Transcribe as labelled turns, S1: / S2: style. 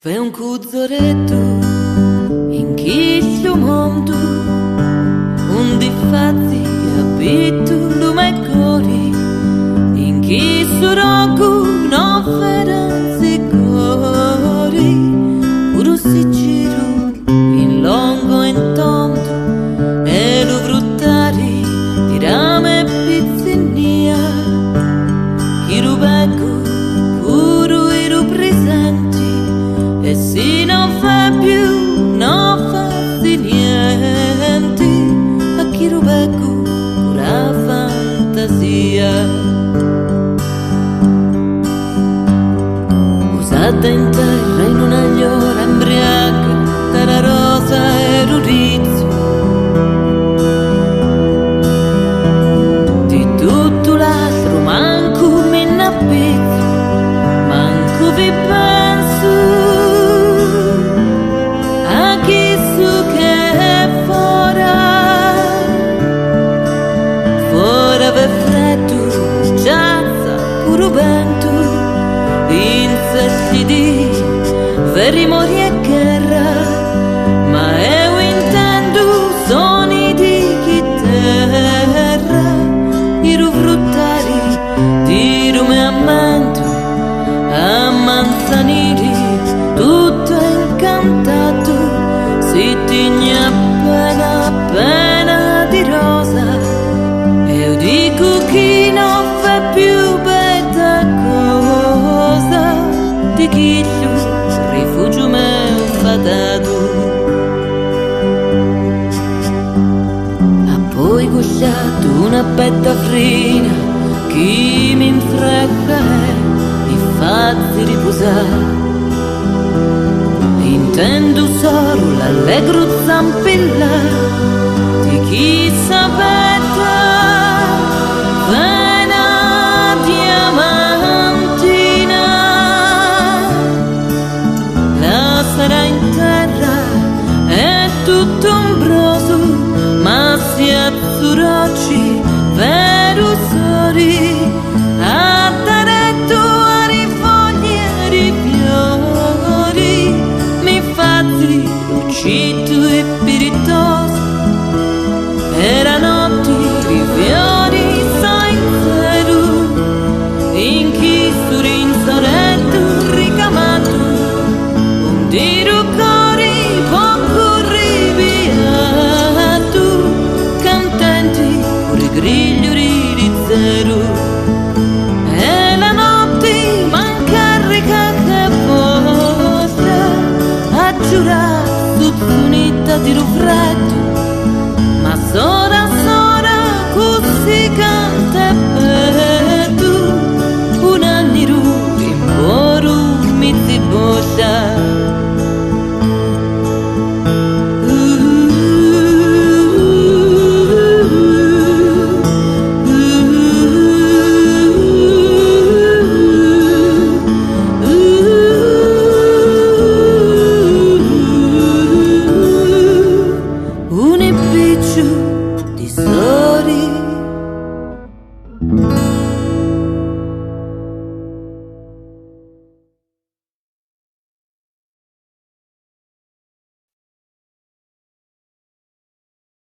S1: V'è un cuzzoretto in chi lo mondo, un difatti abito lume cori, in chi su rogu no ferenzi cori, puro si giro in longo in tondo, e lo fruttari di rame e pizzinia, chi rubeco puro e lo presenti. E se non fa più, non fa niente, a chi rubeco con la fantasia. Usata in terra in una gliora embriaca, dalla rosa e l'urizio, di tutto l'altro manco mi n'appizzo, manco vi penso. Vento in sessi di veri mori e guerra, ma io intendo soni di chitarra, i rufruttari di rume amanto, a manzanili tutto incantato, si tigna appena di rosa, e io dico chi non fa più di chi rifugio me fatato. Ha poi gusciato una betta frina, chi mi infrega mi fa riposare. Intendo solo l'allegro zampilla di chi s'avvetta. Sarà in terra, è tutto ombroso, ma si azzurrocci, vero sori, a taretto, a rifogli e rifiori, mi fatti lucito e spiritoso, era notti, rifiori, sai zero, in chi surinsoretto, ricamato, di rucori poco riviato, contenti pure grigliori di zero, e la notte mancarica che potrà a giurare su unità di rufrano.